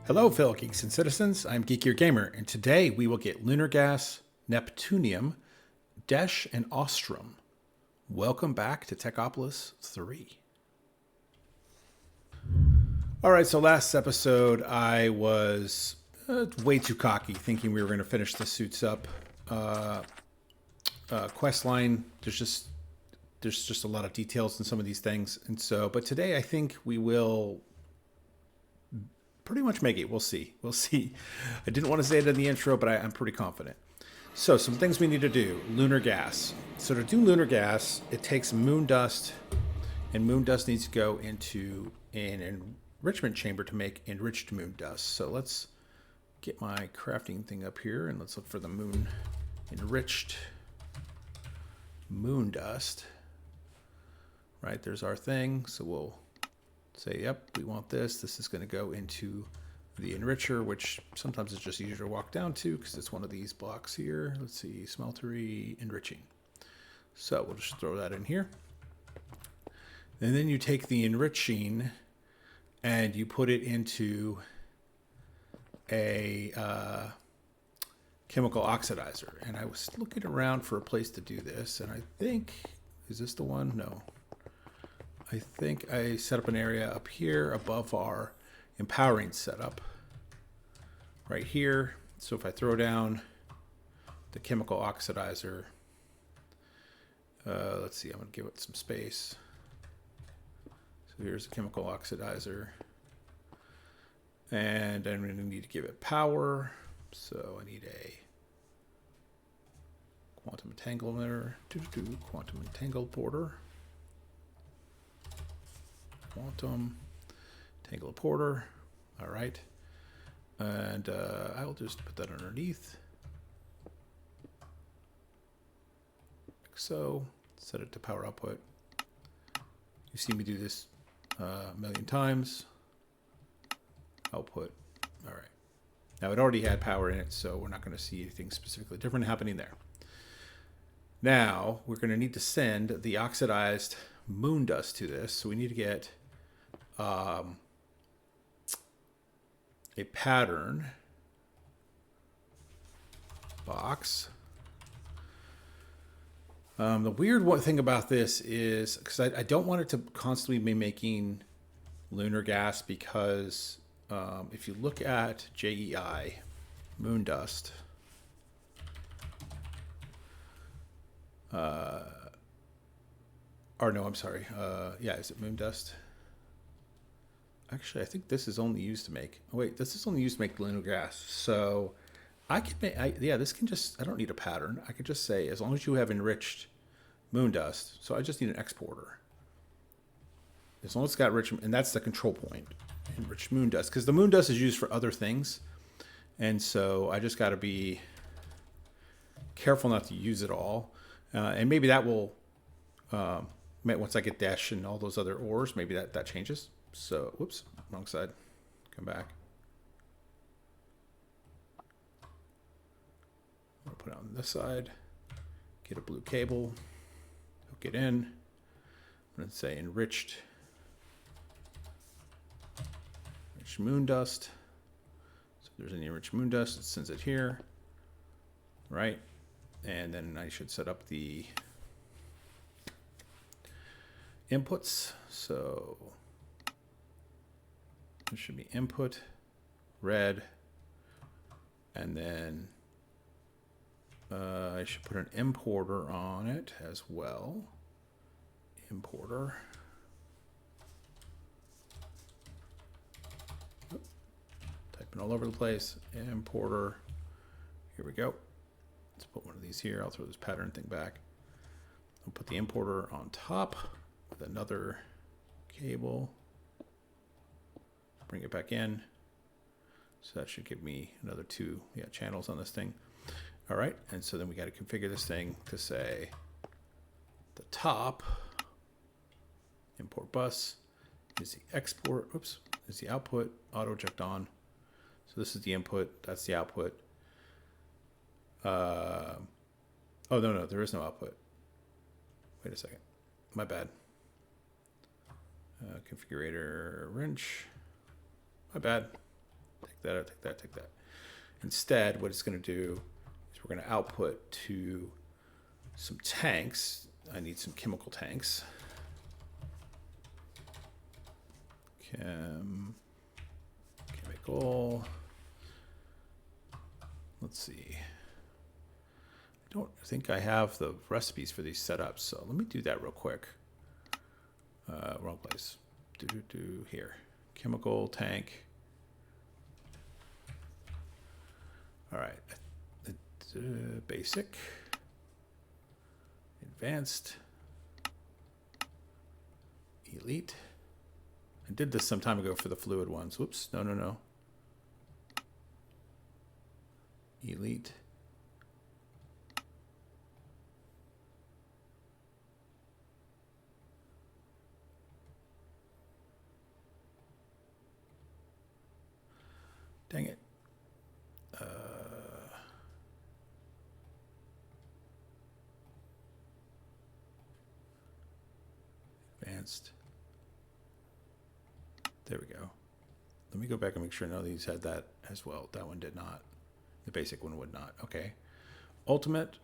Hello, fellow geeks and citizens. I'm Geekier Gamer, and today we will get lunar gas, Neptunium, Desh, and Ostrum. Welcome back to Techopolis 3. All right, so last episode I was way too cocky, thinking we were going to finish the suits up. Quest line, there's just a lot of details in some of these things, and so. But today I think we will pretty much make it. We'll see. I didn't want to say it in the intro, but I'm pretty confident. So some things we need to do. Lunar gas. So to do lunar gas, it takes moon dust, and moon dust needs to go into an enrichment chamber to make enriched moon dust. So let's get my crafting thing up here, and let's look for the moon enriched moon dust. Right, there's our thing. So we'll say, yep, we want this. This is going to go into the enricher, which sometimes it's just easier to walk down to because it's one of these blocks here. Let's see, smeltery enriching. So we'll just throw that in here. And then you take the enriching and you put it into a chemical oxidizer. And I was looking around for a place to do this, and I think, is this the one? No. I think I set up an area up here above our empowering setup right here. So if I throw down the chemical oxidizer, let's see, I'm going to give it some space. So here's the chemical oxidizer, and I'm going to need to give it power. So I need a quantum entanglement, quantum entangleporter. Quantum entangleporter. All right. And I will just put that underneath. Like so. Set it to power output. You've seen me do this a million times. Output. All right. Now it already had power in it, so we're not going to see anything specifically different happening there. Now we're going to need to send the oxidized moon dust to this. So we need to get a pattern box. The weird thing about this is, because I don't want it to constantly be making lunar gas, because if you look at JEI, moon dust, or no, I'm sorry. Yeah, is it moon dust? Actually, I think this is only used to make. Oh wait, this is only used to make lunar gas. So I can make. Yeah, this can just. I don't need a pattern. I could just say, as long as you have enriched moon dust. So I just need an exporter. As long as it's got rich, and that's the control point. Enriched moon dust, because the moon dust is used for other things, and so I just got to be careful not to use it all. And maybe that will. Once I get Desh and all those other ores, maybe that changes. So, whoops, wrong side. Come back. I'm going to put it on this side. Get a blue cable. Hook it in. I'm going to say enriched moon dust. So if there's any enriched moon dust, it sends it here. Right? And then I should set up the inputs. So it should be input, red, and then I should put an importer on it as well. Importer. Typing all over the place. Importer. Here we go. Let's put one of these here. I'll throw this pattern thing back. I'll put the importer on top with another cable. Bring it back in. So that should give me another two channels on this thing. All right, and so then we got to configure this thing to say the top import bus is the export, oops, is the output, auto eject on. So this is the input, that's the output. Oh, no, there is no output. Wait a second, my bad. Configurator wrench. My bad. Take that out, take that, take that. Instead, what it's going to do is we're going to output to some tanks. I need some chemical tanks. Chemical. Let's see. I don't think I have the recipes for these set up, so let me do that real quick. Wrong place. Here. Chemical tank. All right. Basic. Advanced. Elite. I did this some time ago for the fluid ones. Whoops. No. Elite. Dang it. Advanced. There we go. Let me go back and make sure none of these had that as well. That one did not. The basic one would not. Okay. Ultimate.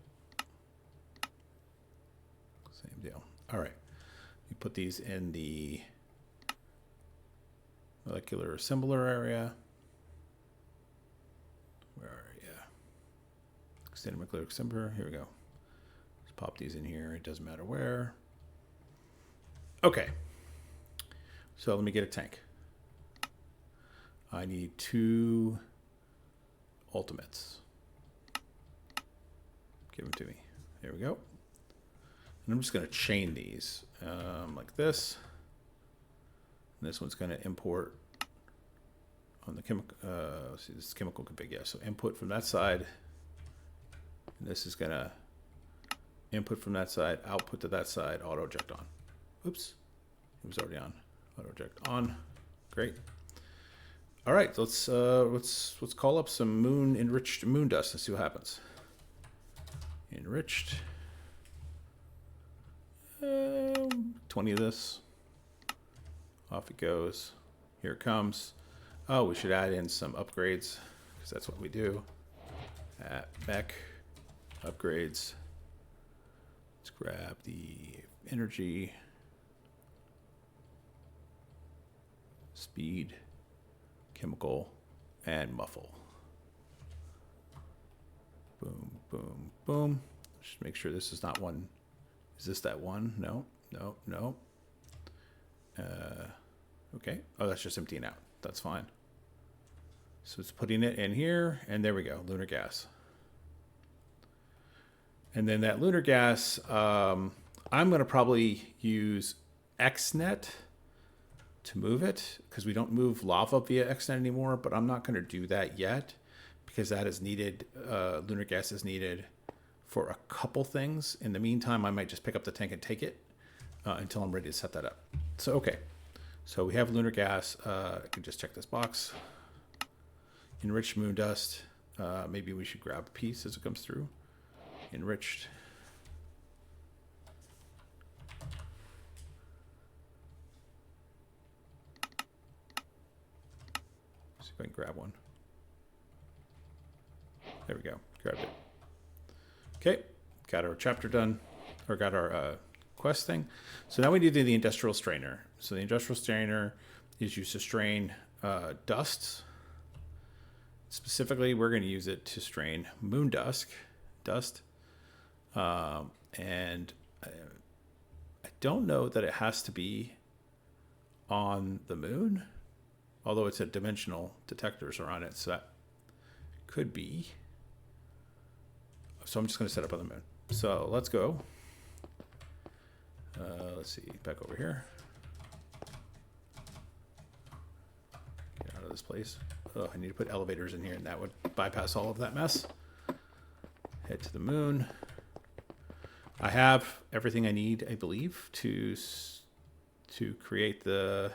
Same deal. All right. You put these in the molecular assembler area. Where are you? Extended molecular assembler. Here we go. Just pop these in here. It doesn't matter where. Okay. So let me get a tank. I need 2 ultimates. Give them to me. There we go. And I'm just going to chain these like this. And this one's going to import on the chemical. See, this is chemical config. Yeah, so input from that side. And this is going to input from that side, output to that side, auto eject on. Oops, it was already on. Auto eject on. Great. All right, let's call up some enriched moon dust and see what happens. Enriched. 20 of this. Off it goes. Here it comes. Oh, we should add in some upgrades because that's what we do. Mech upgrades. Let's grab the energy, speed, chemical, and muffle. Boom, boom, boom. Just make sure this is not one. Is this that one? No. Okay. Oh, that's just emptying out. That's fine. So it's putting it in here, and there we go, lunar gas. And then that lunar gas, I'm going to probably use XNet to move it, because we don't move lava via XNet anymore, but I'm not going to do that yet because that is needed. Lunar gas is needed for a couple things. In the meantime, I might just pick up the tank and take it until I'm ready to set that up. So, okay. So we have lunar gas. I can just check this box. Enriched moon dust. Maybe we should grab a piece as it comes through. Enriched. See if I can grab one. There we go. Grabbed it. Okay. Got our chapter done, or got our quest thing. So now we need the industrial strainer. So the industrial strainer is used to strain dust. Specifically, we're going to use it to strain moon dust. And I don't know that it has to be on the moon, although it's a dimensional detectors are on it, so that could be. So I'm just going to set up on the moon. So let's go. Let's see, back over here. Get out of this place. Oh, I need to put elevators in here, and that would bypass all of that mess. Head to the moon. I have everything I need, I believe, to create the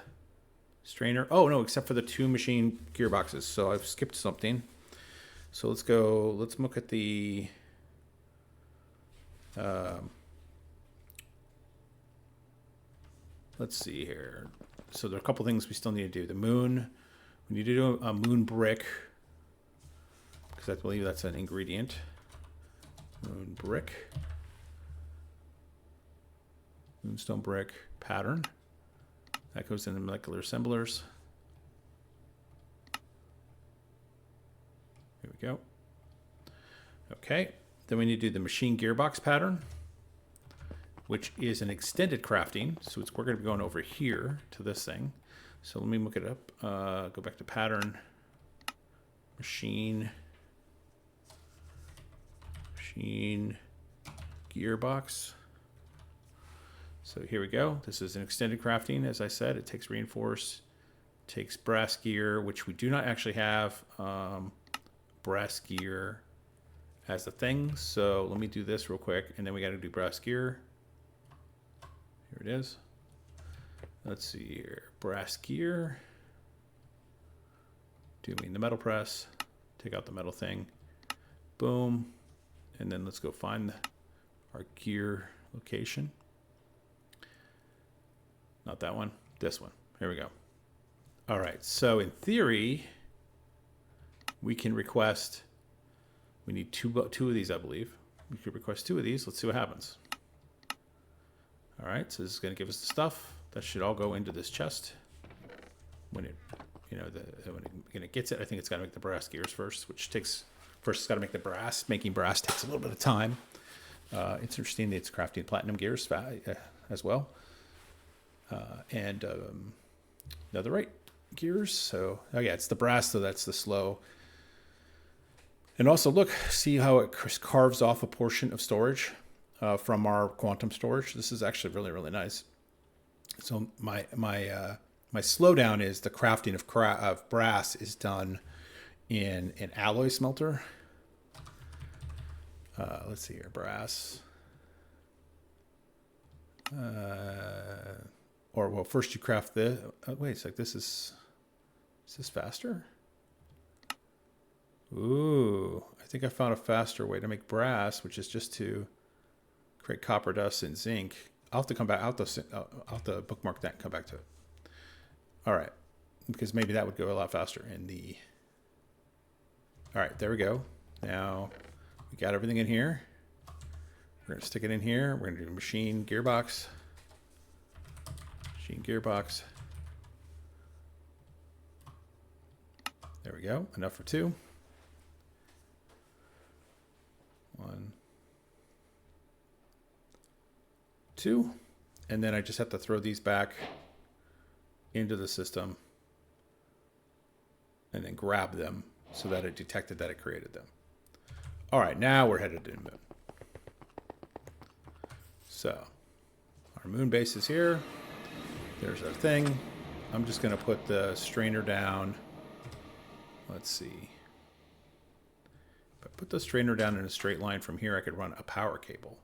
strainer. Oh, no, except for the 2 machine gearboxes. So I've skipped something. So let's go. Let's look at the... let's see here. So there are a couple things we still need to do. The moon, We need to do a moon brick, because I believe that's an ingredient. Moon brick. Moonstone brick pattern. That goes in the molecular assemblers. Here we go. Okay, then we need to do the machine gearbox pattern, which is an extended crafting. So we're going to be going over here to this thing. So let me look it up. Go back to pattern, machine gearbox. So here we go. This is an extended crafting. As I said, it takes reinforced, takes brass gear, which we do not actually have brass gear as a thing. So let me do this real quick, and then we got to do brass gear. Here it is. Let's see here. Brass gear. Doing the metal press. Take out the metal thing. Boom. And then let's go find our gear location. Not that one. This one. Here we go. All right. So in theory, we can request. We need two of these, I believe. We could request 2 of these. Let's see what happens. All right. So this is going to give us the stuff. That should all go into this chest. When it, when it gets it, I think it's got to make the brass gears first, which takes, first it's got to make the brass. Making brass takes a little bit of time. It's interesting that it's crafting platinum gears as well. And netherite gears. So, oh yeah, it's the brass, so that's the slow. And also look, see how it carves off a portion of storage from our quantum storage. This is actually really, really nice. So my slowdown is the crafting of brass is done in an alloy smelter. Let's see here, brass. Or well, first you craft the. Wait, it's like this is this faster? Ooh, I think I found a faster way to make brass, which is just to create copper dust and zinc. I'll have to come back. I'll have to bookmark that and come back to it. All right, because maybe that would go a lot faster in the. All right, there we go. Now we got everything in here. We're gonna stick it in here. We're gonna do machine gearbox. Machine gearbox. There we go. Enough for 2. 1, 2, and then I just have to throw these back into the system and then grab them so that it detected that it created them. All right, now we're headed to the moon. So our moon base is here. There's our thing. I'm just going to put the strainer down. Let's see. If I put the strainer down in a straight line from here, I could run a power cable.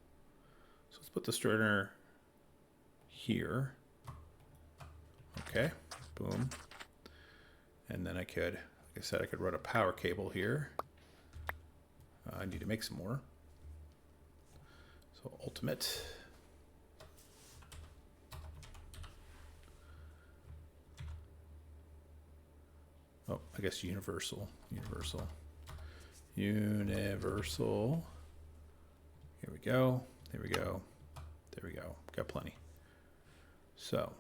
So let's put the strainer here. Okay, boom. And then I could, like I said, I could run a power cable here. I need to make some more. So ultimate. Oh, I guess universal. Universal. Universal. Here we go. There we go. There we go. Got plenty. So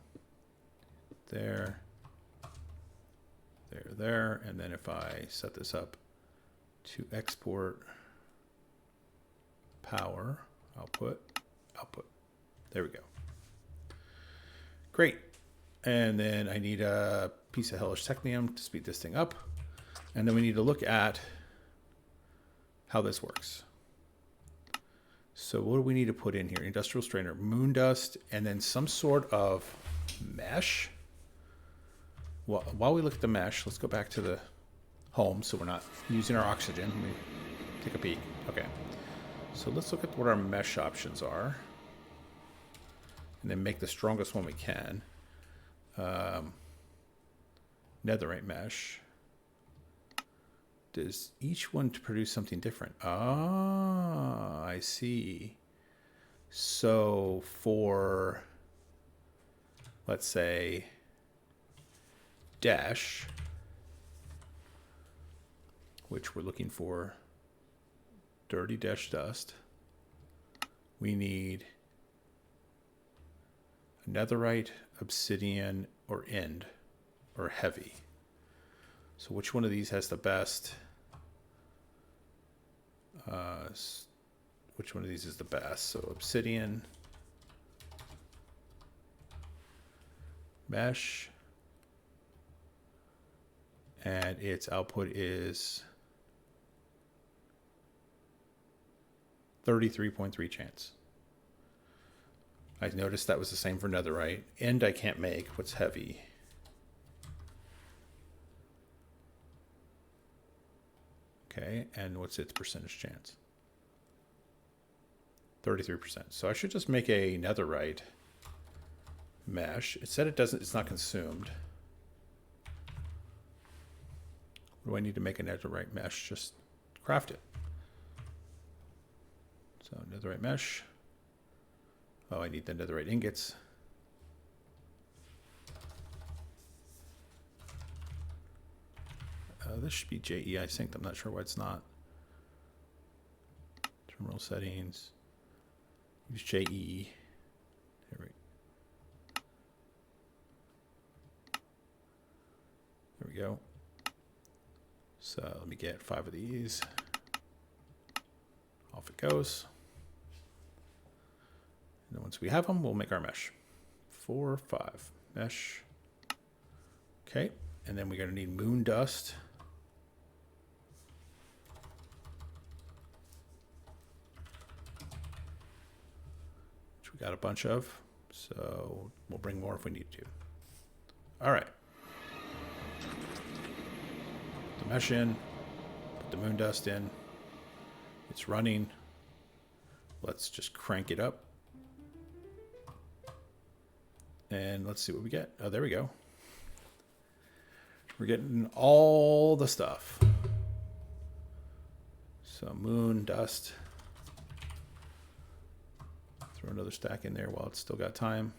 there, there. And then if I set this up to export power, output. There we go. Great. And then I need a piece of hellish technium to speed this thing up. And then we need to look at how this works. So what do we need to put in here? Industrial strainer, moon dust, and then some sort of mesh. Well, while we look at the mesh, let's go back to the home so we're not using our oxygen. Let me take a peek. Okay. So let's look at what our mesh options are. And then make the strongest one we can. Netherite mesh. Does each one to produce something different? Ah, I see. So for, let's say, Desh, which we're looking for dirty Desh dust. We need netherite, obsidian, or end, or heavy. So which one of these has the best? Which one of these is the best? So obsidian, mesh, and its output is 33.3 chance. I noticed that was the same for netherite. End I can't make. What's heavy? Okay, and what's its percentage chance? 33%. So I should just make a netherite mesh. It said it doesn't, it's not consumed. What do I need to make a netherite mesh? Just craft it. So netherite mesh. Oh, I need the netherite ingots. This should be JE, I think. I'm not sure why it's not. Terminal settings. Use JE. There we go. So let me get 5 of these. Off it goes. And then once we have them, we'll make our mesh. 4, 5. Mesh. Okay. And then we're going to need moon dust. Which we got a bunch of. So we'll bring more if we need to. All right. Put the mesh in. Put the moon dust in. It's running. Let's just crank it up. And let's see what we get. Oh, there we go. We're getting all the stuff. So moon, dust. Throw another stack in there while it's still got time.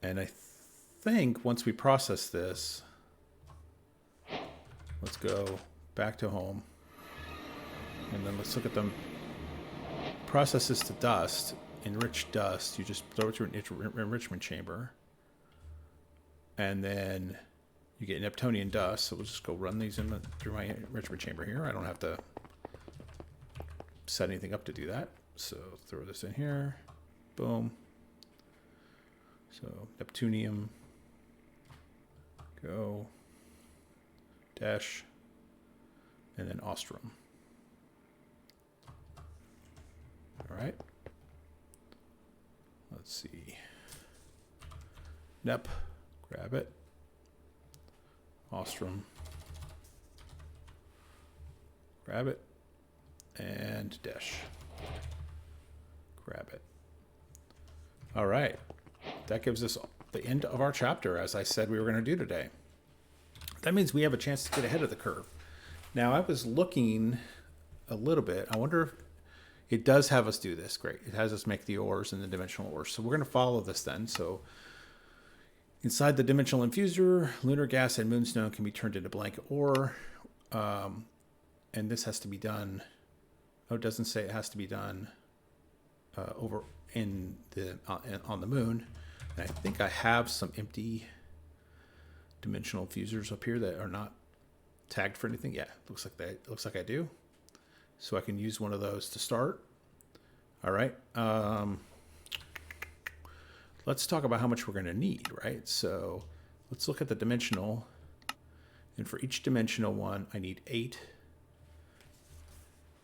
And I think once we process this, let's go back to home. And then let's look at them. Process this to dust, enriched dust. You just throw it through an enrichment chamber. And then you get Neptunium dust. So we'll just go run these in through my enrichment chamber here. I don't have to set anything up to do that. So throw this in here. Boom. So Neptunium. Go. Desh. And then Ostrum. All right. Let's see. Nep. Grab it. Ostrum. Grab it. And Desh. Grab it. All right. That gives us the end of our chapter, as I said we were going to do today. That means we have a chance to get ahead of the curve. Now, I was looking a little bit. I wonder if it does have us do this. Great. It has us make the ores and the dimensional ores. So we're going to follow this then. So inside the dimensional infuser, lunar gas and moonstone can be turned into blank ore. And this has to be done. Oh, it doesn't say it has to be done over in the on the moon. And I think I have some empty dimensional fusers up here that are not tagged for anything. Yeah, looks like I do. So I can use one of those to start. All right. Let's talk about how much we're going to need, right? So let's look at the dimensional. And for each dimensional one, I need 8.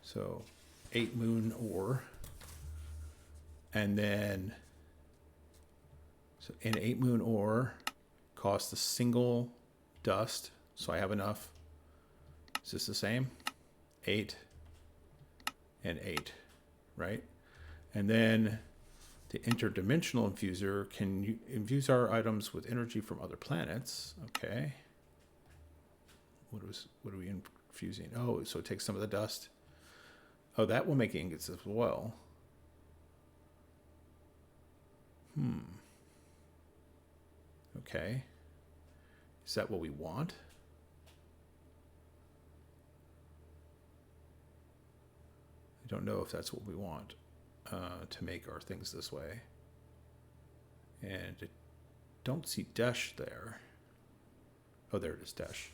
So 8 moon ore. And then, so an 8 moon ore costs a single dust. So I have enough. Is this the same? 8 and 8, right? And then the interdimensional infuser can infuse our items with energy from other planets. Okay. What are we infusing? Oh, so it takes some of the dust. Oh, that will make ingots as well. Okay. Is that what we want? I don't know if that's what we want to make our things this way. And I don't see Desh there. Oh, there it is, Desh.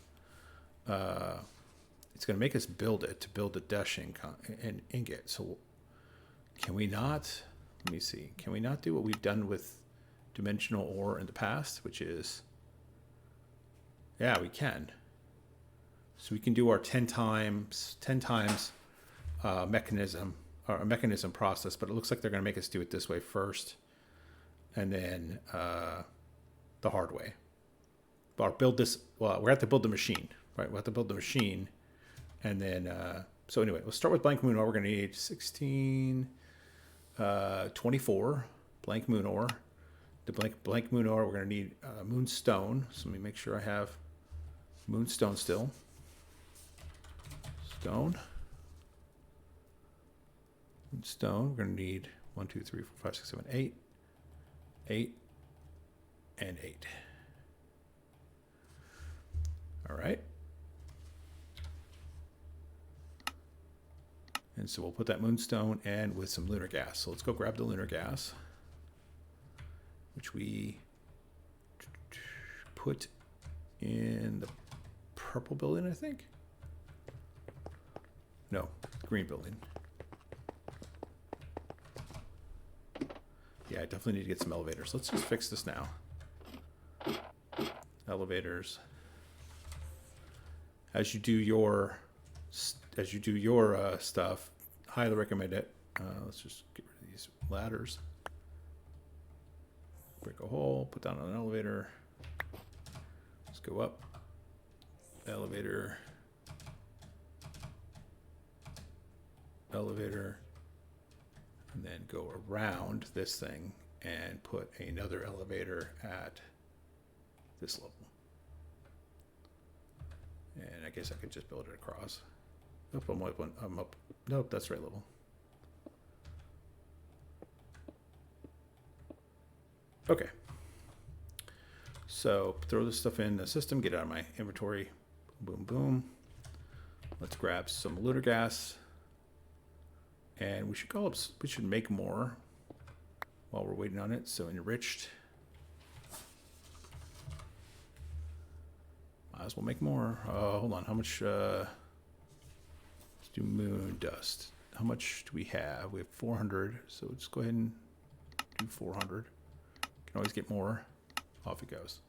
It's going to make us build it to build the Desh ingot. So can we not, let me see, can we not do what we've done with dimensional ore in the past, which is, yeah, we can. So we can do our 10 times mechanism process, but it looks like they're going to make us do it this way first, and then the hard way. But build this. Well, we have to build the machine, right? We have to build the machine, and then. So anyway, let's start with blank moon ore. We're going to need 16, 24 blank moon ore. The blank moon ore. We're going to need moonstone. So let me make sure I have moonstone still. Stone. Stone. We're going to need 1, 2, 3, 4, 5, 6, 7, 8. 8 and 8. All right. And so we'll put that moonstone and with some lunar gas. So let's go grab the lunar gas, which we put in the purple building, I think. No, green building. Yeah, I definitely need to get some elevators. Let's just fix this now. Elevators. As you do your stuff, highly recommend it. Let's just get rid of these ladders. Break a hole, put down an elevator. Let's go up. Elevator. Elevator. And then go around this thing and put another elevator at this level. And I guess I could just build it across. Nope, I'm up. Nope, that's right level. Okay. So throw this stuff in the system, get it out of my inventory. Boom, boom. Let's grab some lunar gas. And we should make more while we're waiting on it. So enriched. Might as well make more. Hold on. How much? Let's do moon dust. How much do we have? We have 400. So let's go ahead and do 400. Can always get more. Off it goes.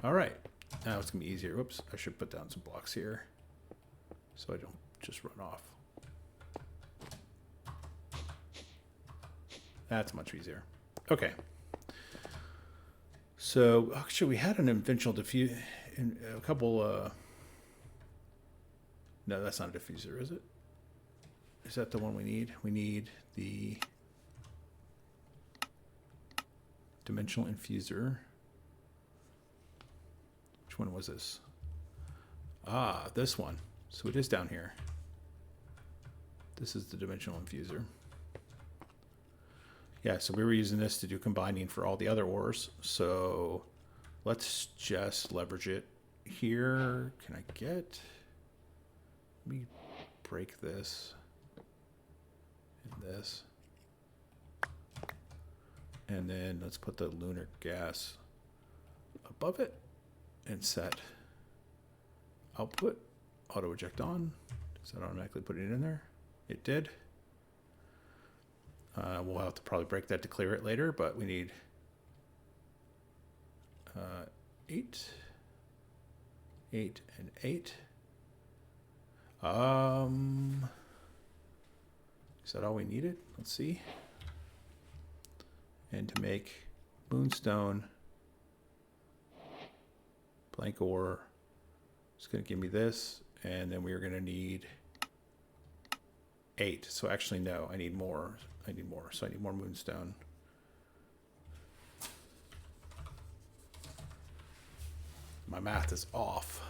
All right. Now it's going to be easier. Whoops. I should put down some blocks here so I don't just run off. That's much easier. Okay. So actually, we had an inventional diffuse in a couple. No, that's not a diffuser, is it? Is that the one we need? We need the dimensional infuser. Which one was this? Ah, this one. So it is down here. This is the dimensional infuser. Yeah, so we were using this to do combining for all the other ores. So let's just leverage it here. Can I get, let me break this and this. And then let's put the lunar gas above it and set output, auto eject on. Does that automatically put it in there? It did. We'll have to probably break that to clear it later, but we need 8, 8, and 8. Is that all we needed? Let's see. And to make moonstone, blank ore, it's going to give me this, and then we're going to need 8. So actually, no, I need more. I need more. So I need more moonstone. My math is off.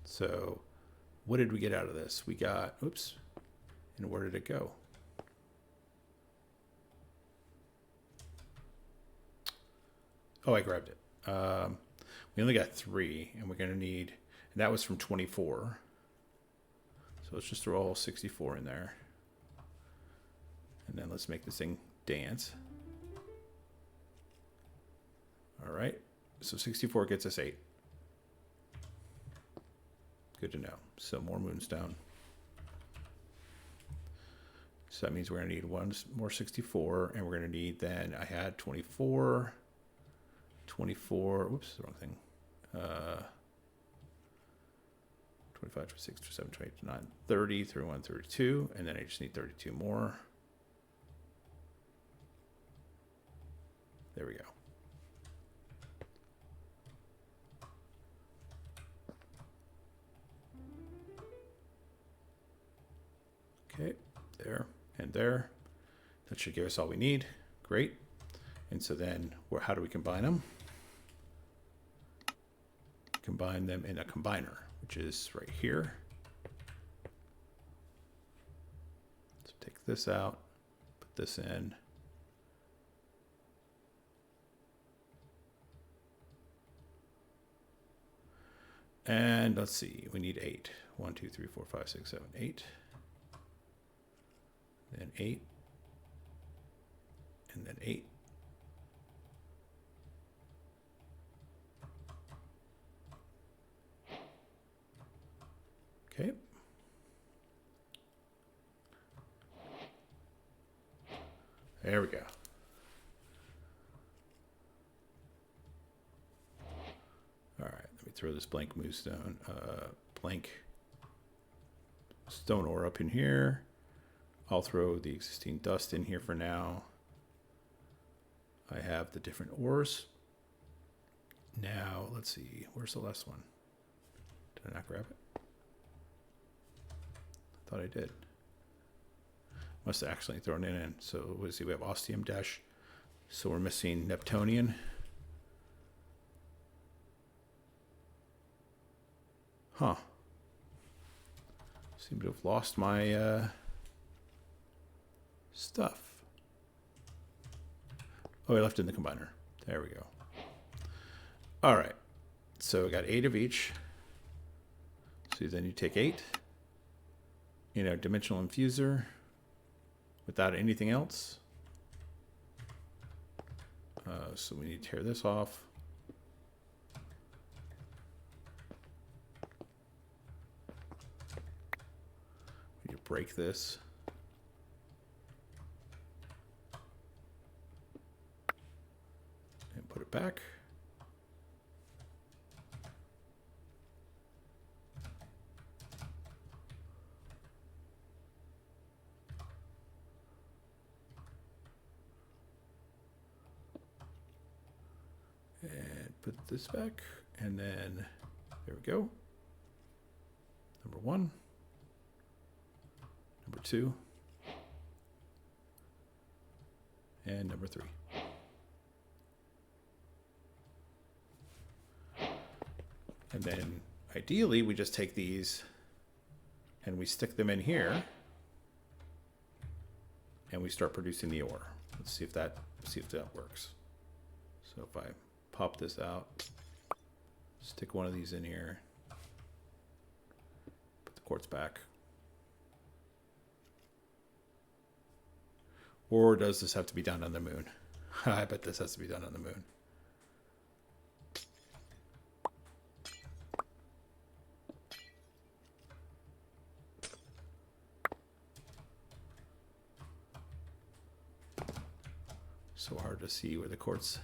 So what did we get out of this? We got, oops, and where did it go? Oh, I grabbed it. We only got 3, and we're going to need, and that was from 24. So let's just throw all 64 in there. And then let's make this thing dance. All right. So 64 gets us 8. Good to know. So more moonstone. So that means we're going to need 1 more 64, and we're going to need then, I had 24, whoops, the wrong thing. 25, 26, 27, 28, 29, 30, 31, 32, and then I just need 32 more. There we go. Okay, there and there. That should give us all we need. Great. And so then, how do we combine them? Combine them in a combiner, which is right here. So take this out, put this in. And let's see, we need 8. 1, 2, 3, 4, 5, 6, 7, 8. Then 8. And then 8. Okay. There we go. All right, let me throw this blank moonstone, blank stone ore up in here. I'll throw the existing dust in here for now. I have the different ores. Now, let's see, where's the last one? Did I not grab it? I thought I did. Must have actually thrown it in. So let's see, we have Ostrum, Desh. So we're missing Neptunium. Huh. Seem to have lost my stuff. Oh, I left it in the combiner. There we go. All right. So we got 8 of each. So then you take 8. You know, dimensional infuser without anything else. So we need to tear this off. We need to break this. And put it back. Put this back, and then there we go. Number 1, number 2, and number 3. And then ideally we just take these and we stick them in here and we start producing the ore. Let's see if that works. So if I pop this out, stick one of these in here, put the quartz back. Or does this have to be done on the moon? I bet this has to be done on the moon. So hard to see where the quartz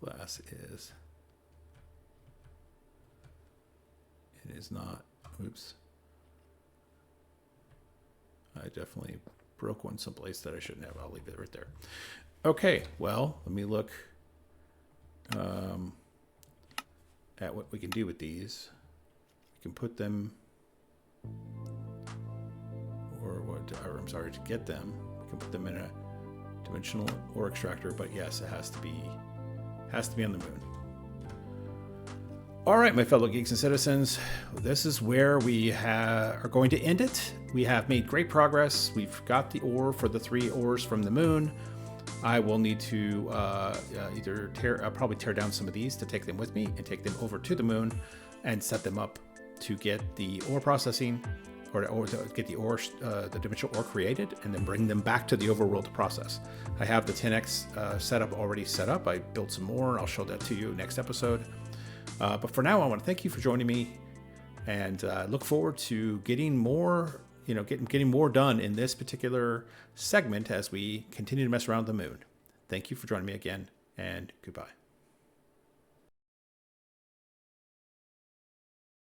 glass is. It is not. Oops. I definitely broke one someplace that I shouldn't have. I'll leave it right there. Okay, well, let me look at what we can do with these. We can put them, or I'm sorry, to get them, we can put them in a dimensional ore extractor, but yes, it has to be on the moon. All right, my fellow geeks and citizens, this is where we are going to end it. We have made great progress. We've got the ore for the 3 ores from the moon. I will need to either probably tear down some of these to take them with me and take them over to the moon and set them up to get the ore processing or to get the ore, the dimensional ore created, and then bring them back to the overworld to process. I have the 10x setup already set up. I built some more. I'll show that to you next episode. But for now, I want to thank you for joining me, and look forward to getting more, getting more done in this particular segment as we continue to mess around the moon. Thank you for joining me again, and goodbye.